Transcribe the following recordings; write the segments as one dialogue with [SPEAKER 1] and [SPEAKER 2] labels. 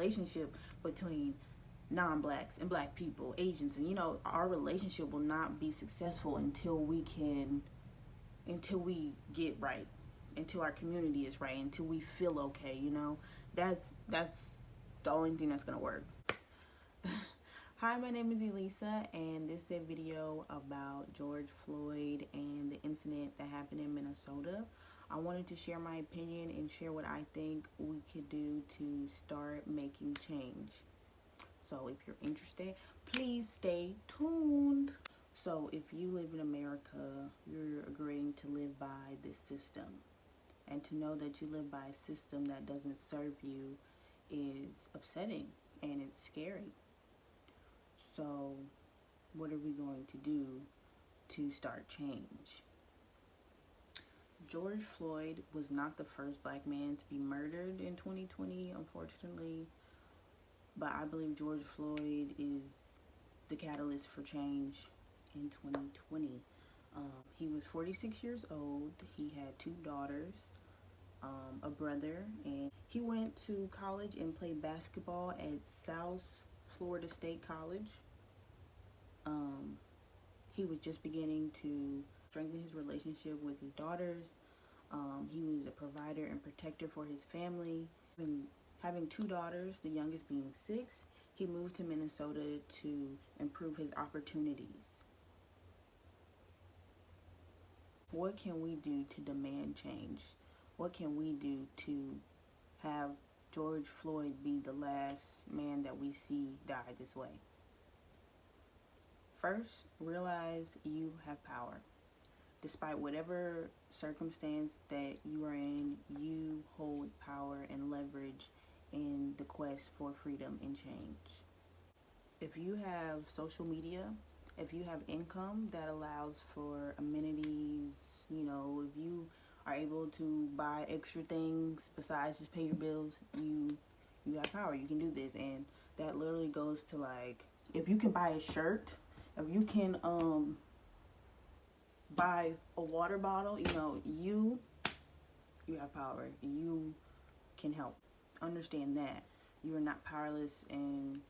[SPEAKER 1] relationship between non-blacks and black people, Asians, and our relationship will not be successful until we get right, until our community is right, until we feel okay. That's the only thing that's gonna work. Hi, my name is Elisa, and this is a video about George Floyd and the incident that happened in Minnesota. I wanted to share my opinion and share what I think we could do to start making change. So if you're interested, please stay tuned. So if you live in America, you're agreeing to live by this system. And to know that you live by a system that doesn't serve you is upsetting and it's scary. So what are we going to do to start change? George Floyd was not the first black man to be murdered in 2020, unfortunately. But I believe George Floyd is the catalyst for change in 2020. He was 46 years old. He had 2 daughters, a brother, and he went to college and played basketball at South Florida State College. He was just beginning to strengthen his relationship with his daughters. He was a provider and protector for his family. Having 2 daughters, the youngest being 6, he moved to Minnesota to improve his opportunities. What can we do to demand change? What can we do to have George Floyd be the last man that we see die this way? First, realize you have power. Despite whatever circumstance that you are in, you hold power and leverage in the quest for freedom and change. If you have social media, if you have income that allows for amenities, if you are able to buy extra things besides just pay your bills, you have power. You can do this. And that literally goes to, like, if you can buy a shirt, if you can buy a water bottle, you have power. You can help. Understand that you are not powerless and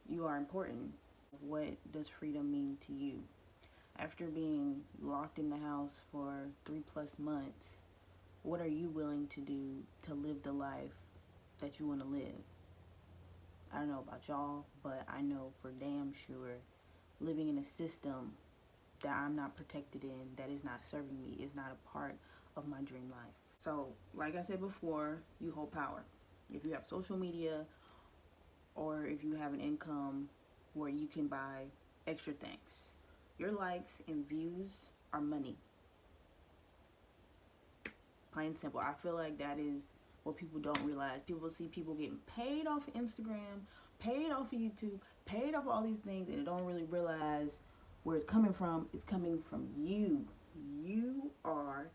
[SPEAKER 1] you are important. What does freedom mean to you? After being locked in the house for 3+ months, what are you willing to do to live the life that you want to live? I don't know about y'all, but I know for damn sure living in a system that I'm not protected in, that is not serving me, is not a part of my dream life. So, like I said before, you hold power. If you have social media or if you have an income where you can buy extra things, your likes and views are money. Plain and simple. I feel like that is what people don't realize. People see people getting paid off of Instagram, paid off of YouTube, paid off of all these things, and they don't really realize where it's coming from. It's coming from you. You are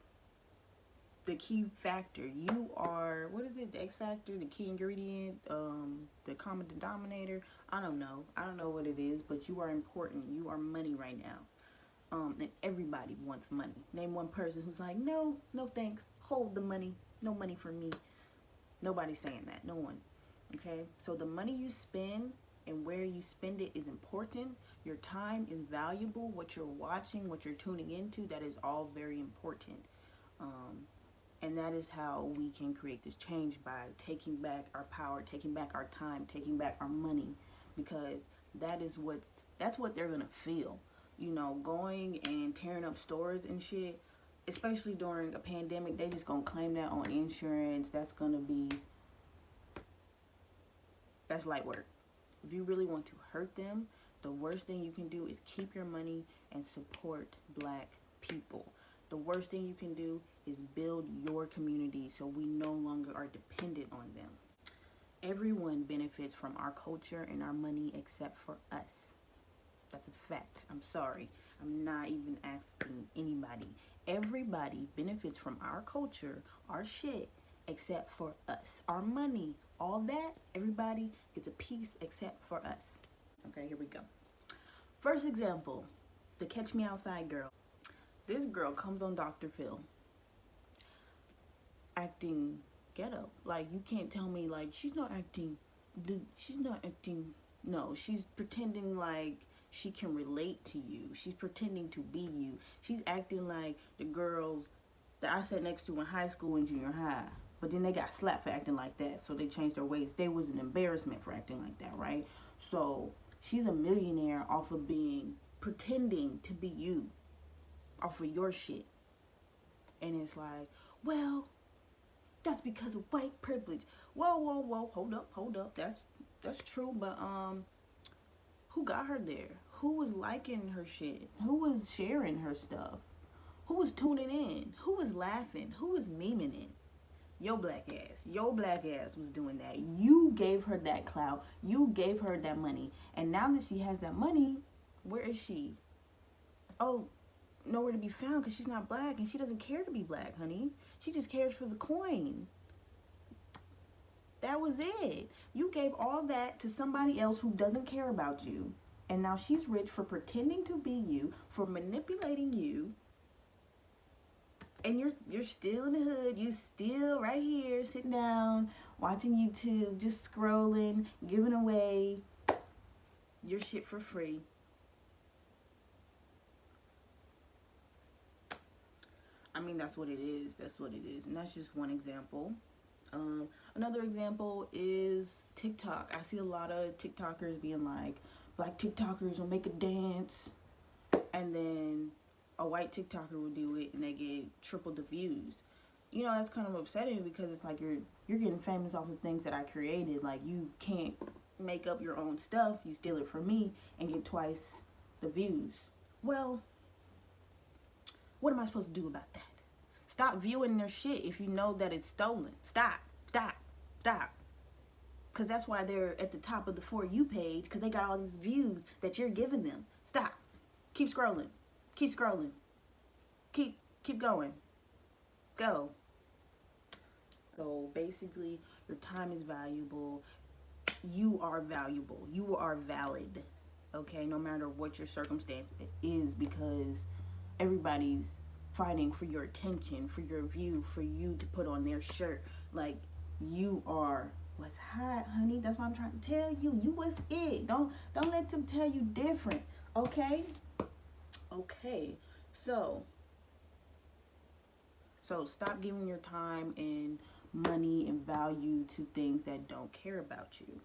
[SPEAKER 1] the key factor. You are, what is it, the X factor, the key ingredient, the common denominator. I don't know what it is, but you are important. You are money right now. And everybody wants money. Name one person who's like, no thanks, hold the money, no money for me. Nobody's saying that. No one. Okay, so the money you spend and where you spend it is important. Your time is valuable. What you're watching, what you're tuning into, that is all very important. And that is how we can create this change, by taking back our power, taking back our time, taking back our money, because that's what they're gonna feel. Going and tearing up stores and shit, especially during a pandemic, they just gonna claim that on insurance. That's light work. If you really want to hurt them, the worst thing you can do is keep your money and support black people. The worst thing you can do is build your community so we no longer are dependent on them. Everyone benefits from our culture and our money except for us. That's a fact. I'm sorry. I'm not even asking anybody. Everybody benefits from our culture, our shit, except for us. Our money, all that, everybody gets a piece except for us. Okay, here we go. First example, the Catch Me Outside girl. This girl comes on Dr. Phil acting ghetto. Like, you can't tell me, like, she's not acting she's not acting. No, she's pretending like she can relate to you. She's pretending to be you. She's acting like the girls that I sat next to in high school and junior high. But then they got slapped for acting like that, so they changed their ways. They was an embarrassment for acting like that, right? So she's a millionaire off of pretending to be you, off of your shit. And it's like, well, that's because of white privilege. Whoa, whoa, whoa, hold up. That's true, but who got her there? Who was liking her shit? Who was sharing her stuff? Who was tuning in? Who was laughing? Who was memeing it? Your black ass. Your black ass was doing that. You gave her that clout. You gave her that money. And now that she has that money, where is she? Oh, nowhere to be found because she's not black and she doesn't care to be black, honey. She just cares for the coin. That was it. You gave all that to somebody else who doesn't care about you. And now she's rich for pretending to be you, for manipulating you. And you're still in the hood. You still right here sitting down, watching YouTube, just scrolling, giving away your shit for free. I mean, that's what it is. That's what it is. And that's just one example. Another example is TikTok. I see a lot of TikTokers being like, black TikTokers will make a dance, and then a white TikToker will do it, and they get triple the views. You know, that's kind of upsetting because it's like you're getting famous off of things that I created. Like, you can't make up your own stuff. You steal it from me and get twice the views. Well, what am I supposed to do about that? Stop viewing their shit if you know that it's stolen. Stop. Because that's why they're at the top of the For You page, because they got all these views that you're giving them. Stop. Keep scrolling. Keep scrolling. Keep going. Go. So basically, your time is valuable. You are valuable. You are valid. Okay? No matter what your circumstance is, because everybody's fighting for your attention, for your view, for you to put on their shirt. Like, you are what's hot, honey. That's what I'm trying to tell you. You was it. Don't let them tell you different. Okay? So stop giving your time and money and value to things that don't care about you.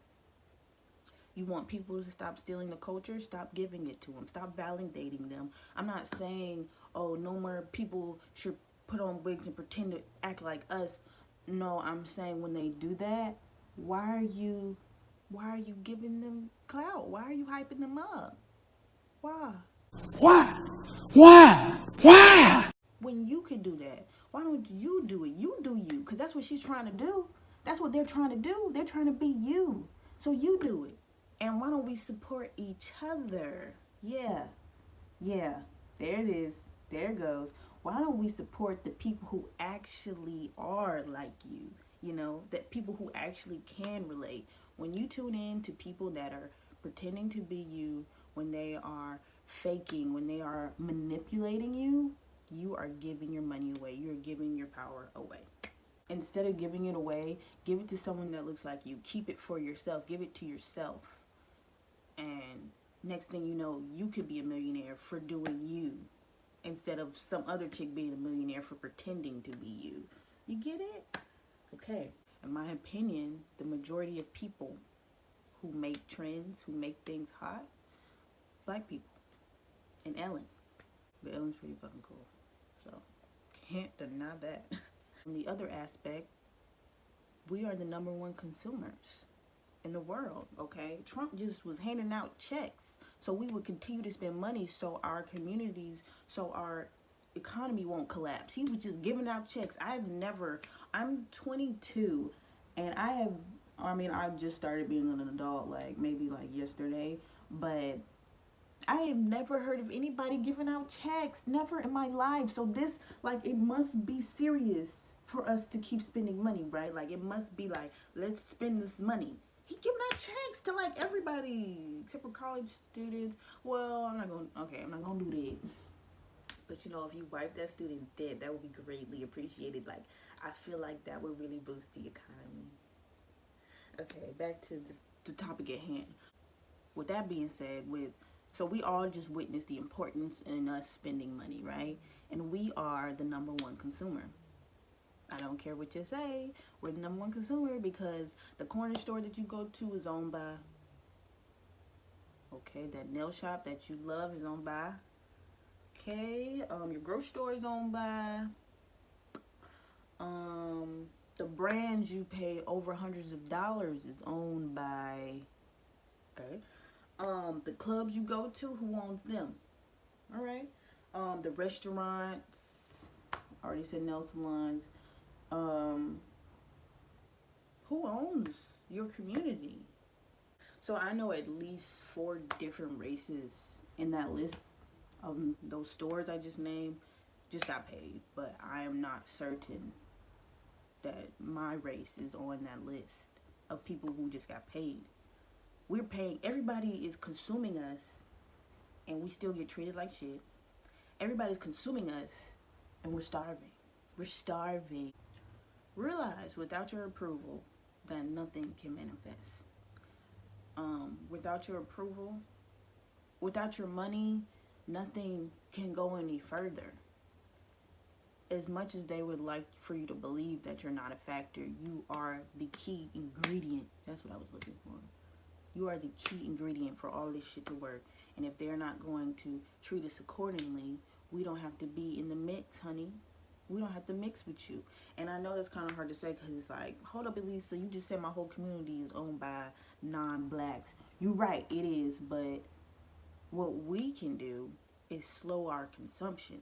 [SPEAKER 1] You want people to stop stealing the culture? Stop giving it to them. Stop validating them. I'm not saying, oh, no more people should put on wigs and pretend to act like us. No, I'm saying when they do that, why are you giving them clout? Why are you hyping them up? Why? When you could do that, why don't you do it? You do you, because that's what she's trying to do. That's what they're trying to do. They're trying to be you. So you do it. And why don't we support each other? Yeah, there it is. There it goes. Why don't we support the people who actually are like you? You know, that people who actually can relate. When you tune in to people that are pretending to be you, when they are faking, when they are manipulating you, you are giving your money away. You're giving your power away. Instead of giving it away, give it to someone that looks like you. Keep it for yourself. Give it to yourself. And next thing you know, you could be a millionaire for doing you, instead of some other chick being a millionaire for pretending to be you. You get it? Okay. In my opinion, the majority of people who make trends, who make things hot, black people. And Ellen. But Ellen's pretty fucking cool. So, can't deny that. On the other aspect, we are the number one consumers in the world, okay? Trump just was handing out checks so we would continue to spend money so our communities, so our economy won't collapse. He was just giving out checks. I'm 22 and I've just started being an adult maybe yesterday, but I have never heard of anybody giving out checks, never in my life. So this, it must be serious for us to keep spending money, right? It must be let's spend this money. He giving out checks to everybody except for college students. Well, I'm not gonna do that. But if you wipe that student dead, that would be greatly appreciated. I feel like that would really boost the economy. Okay, back to the topic at hand. With that being said, so we all just witnessed the importance in us spending money, right? And we are the number one consumer. I don't care what you say. We're the number one consumer because the corner store that you go to is owned by, okay, that nail shop that you love is owned by, okay, your grocery store is owned by, the brands you pay over hundreds of dollars is owned by, okay, the clubs you go to, who owns them? All right, the restaurants, I already said nail salons. Who owns your community? So I know at least 4 different races in that list of those stores I just named just got paid, but I am not certain that my race is on that list of people who just got paid. We're paying, everybody is consuming us, and we still get treated like shit. Everybody's consuming us, and we're starving. We're starving. Realize without your approval that nothing can manifest. Without your approval, without your money, nothing can go any further. As much as they would like for you to believe that you're not a factor, you are the key ingredient. That's what I was looking for. You are the key ingredient for all this shit to work. And if they're not going to treat us accordingly, we don't have to be in the mix, honey. We don't have to mix with you. And I know that's kind of hard to say because it's like, hold up, Elisa, you just said my whole community is owned by non-blacks. You're right, it is. But what we can do is slow our consumption.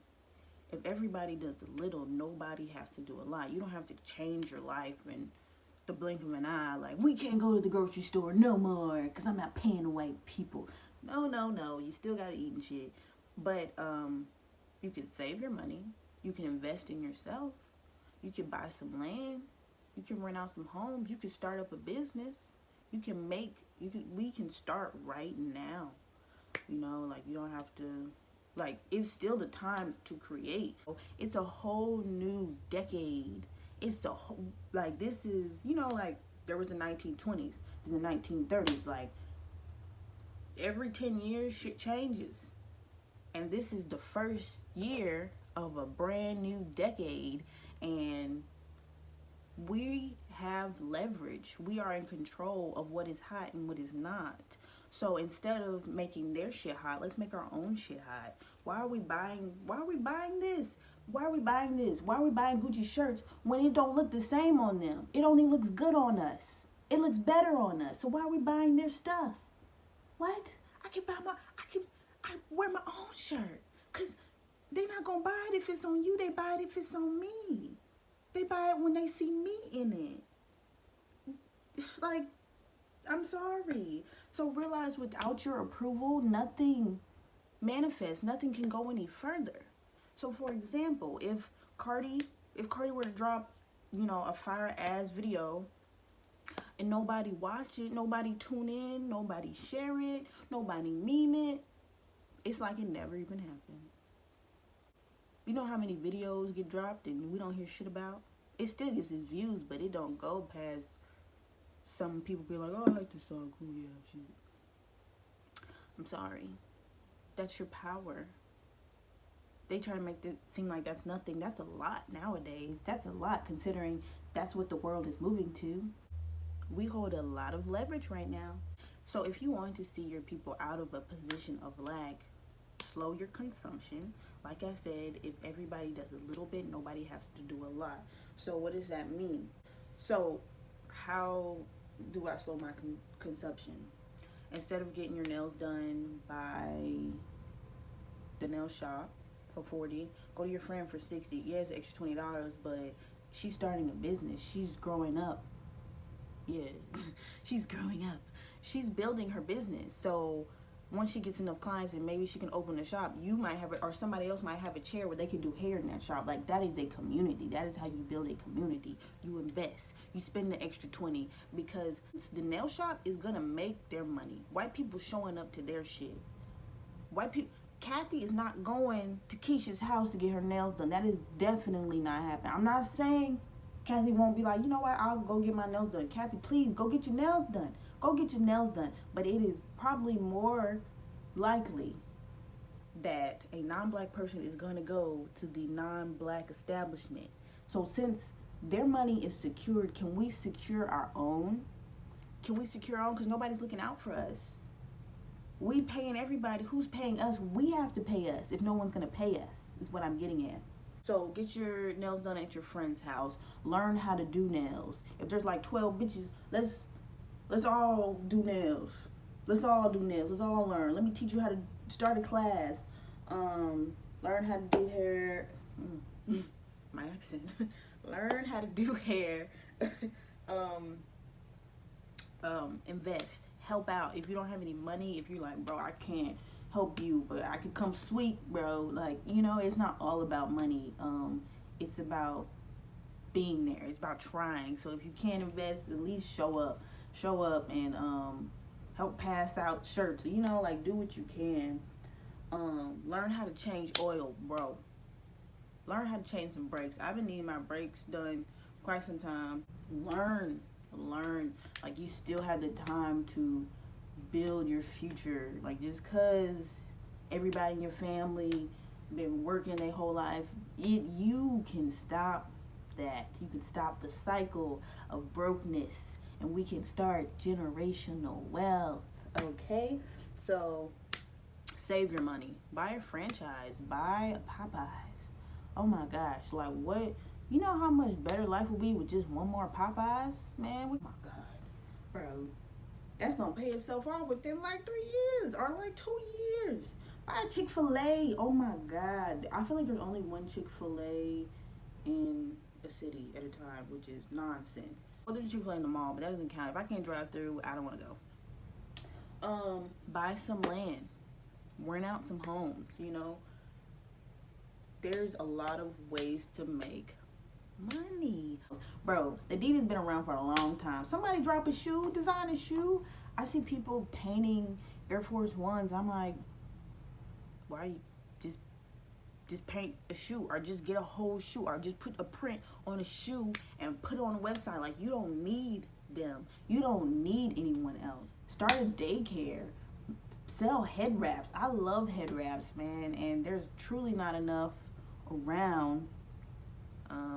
[SPEAKER 1] If everybody does a little, nobody has to do a lot. You don't have to change your life in the blink of an eye. Like, we can't go to the grocery store no more because I'm not paying white people. No. You still got to eat and shit. But you can save your money. You can invest in yourself. You can buy some land. You can rent out some homes. You can start up a business. We can start right now. You know, like, you don't have to, like, it's still the time to create. It's a whole new decade. It's a whole, like, this is, you know, like, there was the 1920s, the 1930s, like, every 10 years shit changes. And this is the first year of a brand new decade, and we have leverage. We are in control of what is hot and what is not. So instead of making their shit hot, let's make our own shit hot. Why are we buying this? Why are we buying this? Why are we buying Gucci shirts when it don't look the same on them? It only looks good on us. It looks better on us. So why are we buying their stuff? What? I wear my own shirt. Because they're not going to buy it if it's on you. They buy it if it's on me. They buy it when they see me in it. Like, I'm sorry. So realize without your approval, nothing manifests. Nothing can go any further. So for example, if Cardi were to drop, you know, a fire ass video and nobody watch it, nobody tune in, nobody share it, nobody meme it, it's like it never even happened. You know how many videos get dropped and we don't hear shit about? It still gets its views, but it don't go past some people be like, oh, I like this song, cool, yeah, shoot. I'm sorry. That's your power. They try to make it seem like that's nothing. That's a lot nowadays. That's a lot considering that's what the world is moving to. We hold a lot of leverage right now. So if you want to see your people out of a position of lack, slow your consumption. Like I said, if everybody does a little bit, nobody has to do a lot. So what does that mean? So how do I slow my consumption? Instead of getting your nails done by the nail shop for $40, go to your friend for $60. Yeah, it's extra $20, but she's starting a business. She's growing up. Yeah, she's growing up. She's building her business. So once she gets enough clients and maybe she can open a shop, you might have it, or somebody else might have a chair where they can do hair in that shop. Like, that is a community. That is how you build a community. You invest. You spend the extra 20 because the nail shop is gonna make their money. White people showing up to their shit. White people. Kathy is not going to Keisha's house to get her nails done. That is definitely not happening. I'm not saying Kathy won't be like, you know what, I'll go get my nails done. Kathy, please go get your nails done. Go get your nails done. But it is probably more likely that a non-black person is going to go to the non-black establishment. So since their money is secured, can we secure our own? Can we secure our own? Because nobody's looking out for us. We paying everybody. Who's paying us? We have to pay us if no one's going to pay us, is what I'm getting at. So get your nails done at your friend's house. Learn how to do nails. If there's like 12 bitches, let's all do nails. Let's all do nails. Let's all learn. Let me teach you how to start a class. Learn how to do hair. My accent. Learn how to do hair. Invest. Help out. If you don't have any money, if you're like, bro, I can't help you, but I could come sweep, bro. Like, you know, it's not all about money. It's about being there. It's about trying. So if you can't invest, at least show up and help pass out shirts. You know, like, do what you can. Learn how to change oil, bro. Learn how to change some brakes. I've been needing my brakes done quite some time. Learn. Like, you still have the time to build your future. Like, just cause everybody in your family been working their whole life, you can stop that. You can stop the cycle of brokenness, and we can start generational wealth. Okay, so save your money. Buy a franchise. Buy a Popeyes. Oh my gosh, like, what? You know how much better life would be with just one more Popeyes? Man, oh my God, bro. That's gonna pay itself off within like 3 years or like 2 years. Buy a Chick-fil-A. Oh my God. I feel like there's only one Chick-fil-A in a city at a time, which is nonsense. Well, there's a Chick-fil-A in the mall, but that doesn't count. If I can't drive through, I don't want to go. Buy some land. Rent out some homes, you know. There's a lot of ways to make money. Bro, Adidas been around for a long time. Somebody drop a shoe, design a shoe. I see people painting Air Force Ones. I'm like, why you just paint a shoe, or just get a whole shoe, or just put a print on a shoe and put it on a website? Like, you don't need them. You don't need anyone else. Start a daycare. Sell head wraps. I love head wraps, man, and there's truly not enough around.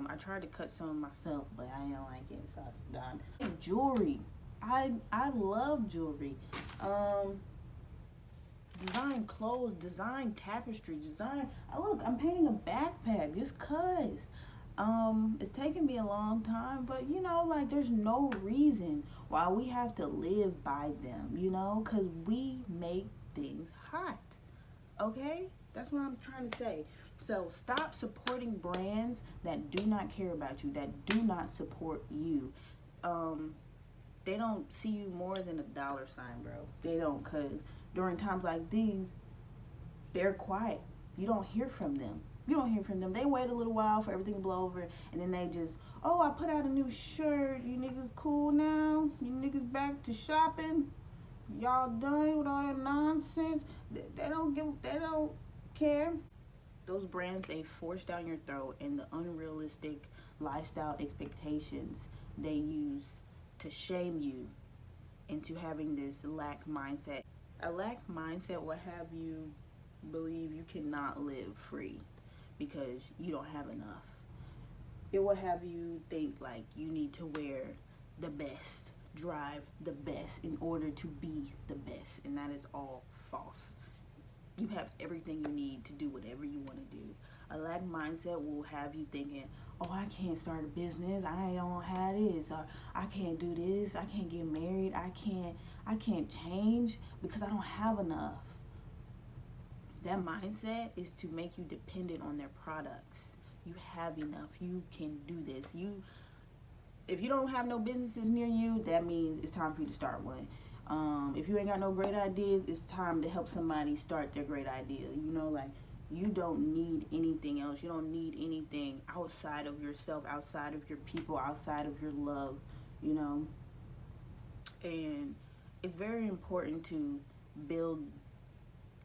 [SPEAKER 1] I tried to cut some myself, but I didn't like it, so I stopped. Jewelry. I love jewelry. Design clothes, design tapestry, design. Look, I'm painting a backpack just cause. It's taken me a long time, but you know, like, there's no reason why we have to live by them, you know, cause we make things hot. Okay, that's what I'm trying to say. So stop supporting brands that do not care about you, that do not support you. They don't see you more than a dollar sign, bro. They don't, cause during times like these, they're quiet. You don't hear from them. They wait a little while for everything to blow over, and then they just, oh, I put out a new shirt. You niggas cool now? You niggas back to shopping? Y'all done with all that nonsense? They don't care. Those brands, they force down your throat, and the unrealistic lifestyle expectations they use to shame you into having this lack mindset. A lack mindset will have you believe you cannot live free because you don't have enough. It will have you think like you need to wear the best, drive the best in order to be the best, and that is all false. You have everything you need to do whatever you want to do. A lack mindset will have you thinking, oh, I can't start a business, I don't have this, or I can't do this, I can't get married, I can't change because I don't have enough. That mindset is to make you dependent on their products. You have enough. You can do this. If you don't have no businesses near you, that means it's time for you to start one. If you ain't got no great ideas, it's time to help somebody start their great idea. You know, like, you don't need anything else. You don't need anything outside of yourself, outside of your people, outside of your love, you know. And it's very important to build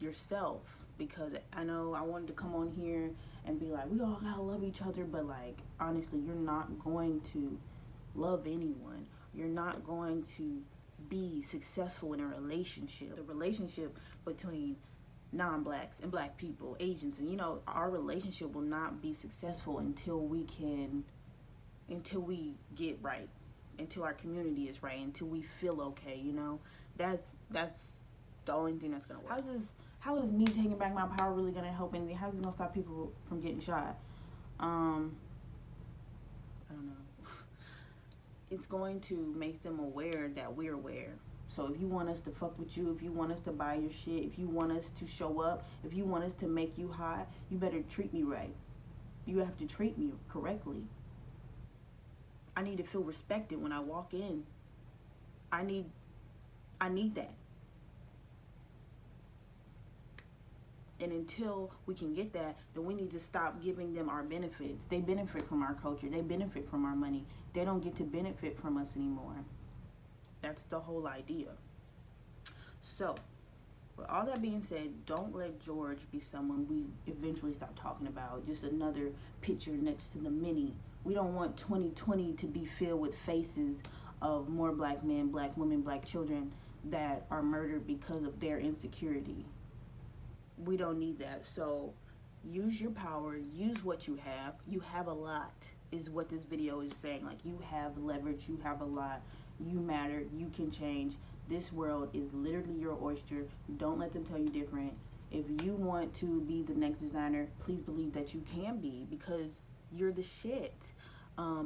[SPEAKER 1] yourself, because I know I wanted to come on here and be like, we all gotta love each other, but like honestly, you're not going to love anyone. You're not going to be successful in a relationship. The relationship between non-blacks and black people, Asians, and our relationship will not be successful until we get right, until our community is right, until we feel okay. That's the only thing that's gonna work. How is me taking back my power really gonna help anything? How's it gonna stop people from getting shot? I don't know. It's going to make them aware that we're aware. So if you want us to fuck with you, if you want us to buy your shit, if you want us to show up, if you want us to make you hot, you better treat me right. You have to treat me correctly. I need to feel respected when I walk in. I need that. And until we can get that, then we need to stop giving them our benefits. They benefit from our culture. They benefit from our money. They don't get to benefit from us anymore. That's the whole idea. So, with all that being said, don't let George be someone we eventually stop talking about. Just another picture next to the mini. We don't want 2020 to be filled with faces of more black men, black women, black children that are murdered because of their insecurity. We don't need that. So use your power, use what you have. You have a lot, is what this video is saying. Like, you have leverage, you have a lot, you matter, you can change. This world is literally your oyster. Don't let them tell you different. If you want to be the next designer, please believe that you can be, because you're the shit.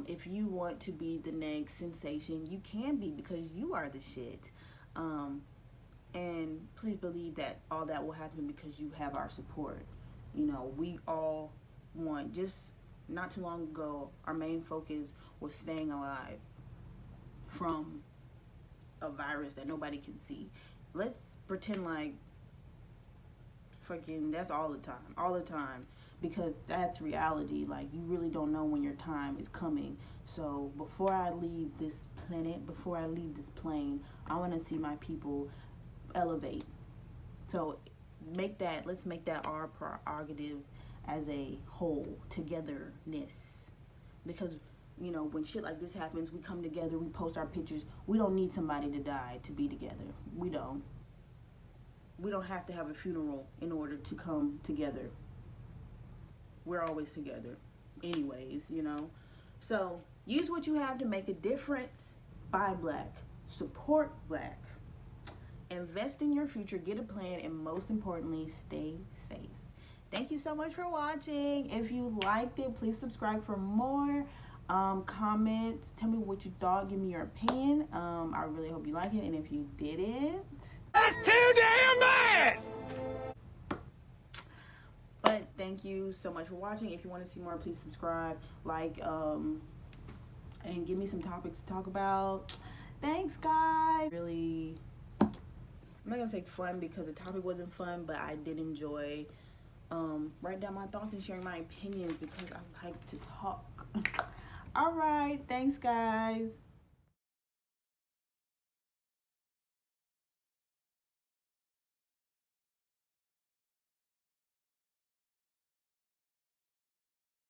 [SPEAKER 1] If you want to be the next sensation, you can be, because you are the shit. And please believe that all that will happen because you have our support. We all want, just not too long ago, our main focus was staying alive from a virus that nobody can see. Let's pretend like fucking that's all the time, because that's reality. Like, you really don't know when your time is coming. So before I leave this planet, before I leave this plane, I want to see my people elevate. So let's make that our prerogative as a whole, togetherness. Because when shit like this happens, we come together, we post our pictures. We don't need somebody to die to be together. We don't have to have a funeral in order to come together. We're always together anyways. So use what you have to make a difference. Buy black, support black, invest in your future, get a plan, and most importantly, stay safe. Thank you so much for watching. If you liked it, please subscribe for more. Comment, tell me what you thought, give me your opinion. I really hope you like it, and if you didn't,
[SPEAKER 2] that's too damn bad.
[SPEAKER 1] But thank you so much for watching. If you want to see more, please subscribe, like, and give me some topics to talk about. Thanks, guys. Really, I'm not gonna say fun because the topic wasn't fun, but I did enjoy writing down my thoughts and sharing my opinions because I like to talk. All right, thanks, guys.